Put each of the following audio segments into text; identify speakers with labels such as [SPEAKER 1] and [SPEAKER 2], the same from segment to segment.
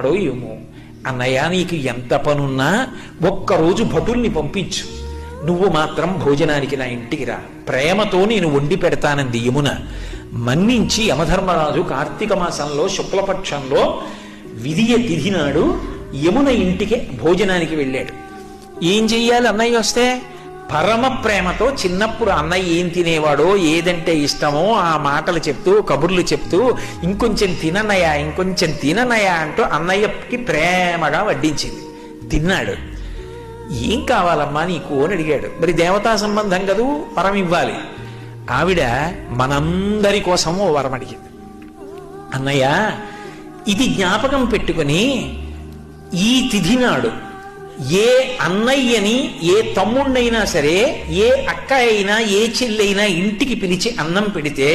[SPEAKER 1] ఏమో, అన్నయ్య నీకు ఎంత పనున్నా ఒక్కరోజు భటుల్ని పంపించు, నువ్వు మాత్రం భోజనానికి నా ఇంటికి రా, ప్రేమతో నేను వండి పెడతానంది యమున. మన్నించి యమధర్మరాజు కార్తీక మాసంలో శుక్లపక్షంలో విధియ తిథి నాడు యమున ఇంటికి భోజనానికి వెళ్ళాడు. ఏం చెయ్యాలి అన్నయ్య వస్తే? పరమ ప్రేమతో చిన్నప్పుడు అన్నయ్య ఏం తినేవాడో, ఏదంటే ఇష్టమో ఆ మాటలు చెప్తూ కబుర్లు చెప్తూ ఇంకొంచెం తిననయ్యా ఇంకొంచెం తిననయ్యా అంటూ అన్నయ్యకి ప్రేమగా వడ్డించింది. తిన్నాడు. ఏం కావాలమ్మా నీకు అని అడిగాడు. మరి దేవతా సంబంధం కదూ, వరం ఇవ్వాలి. ఆవిడ మనందరి కోసం ఓ వరం అడిగింది. అన్నయ్య ఇది జ్ఞాపకం పెట్టుకుని ఈ తిథి నాడు ఏ అన్నయ్యని ఏ తమ్ముణ్ణైనా సరే, ఏ అక్క అయినా ఏ చెల్లైనా ఇంటికి పిలిచి అన్నం పెడితే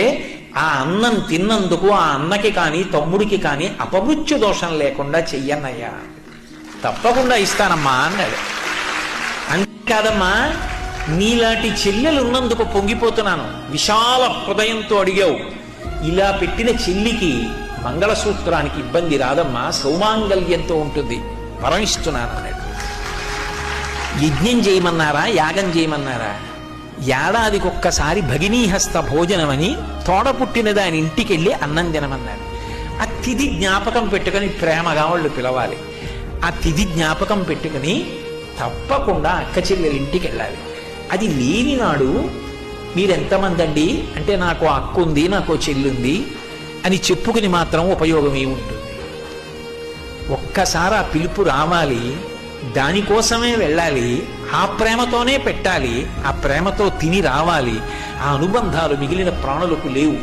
[SPEAKER 1] ఆ అన్నం తిన్నందుకు ఆ అన్నకి కానీ తమ్ముడికి కానీ అపమృత్యు దోషం లేకుండా చెయ్యన్నయ్యా. తప్పకుండా ఇస్తానమ్మా అన్నాడు. అంతేకాదమ్మా, నీలాంటి చెల్లెలు ఉన్నందుకు పొంగిపోతున్నాను, విశాల హృదయంతో అడిగావు, ఇలా పెట్టిన చెల్లికి మంగళసూత్రానికి ఇబ్బంది రాదమ్మా, సౌమాంగల్యంతో ఉంటుంది, పరమిస్తున్నాను అన్నాడు. యజ్ఞం చేయమన్నారా యాగం చేయమన్నారా? ఏడాదికొక్కసారి భగినీహస్త భోజనమని తోడ పుట్టిన దాని ఇంటికి వెళ్ళి అన్నం తినమన్నాడు. ఆ తిథి జ్ఞాపకం పెట్టుకుని ప్రేమగా వాళ్ళు పిలవాలి. ఆ తిథి జ్ఞాపకం పెట్టుకుని తప్పకుండా అక్క చెల్లెలు ఇంటికి వెళ్ళాలి. అది లేని నాడు మీరెంతమంది అండి అంటే నాకు అక్క ఉంది నాకు చెల్లుంది అని చెప్పుకుని మాత్రం ఉపయోగం ఏముంటుంది? ఒక్కసారి ఆ పిలుపు రావాలి, దానికోసమే వెళ్ళాలి, ఆ ప్రేమతోనే పెట్టాలి, ఆ ప్రేమతో తిని రావాలి. ఆ అనుబంధాలు మిగిలిన ప్రాణులకు లేవు.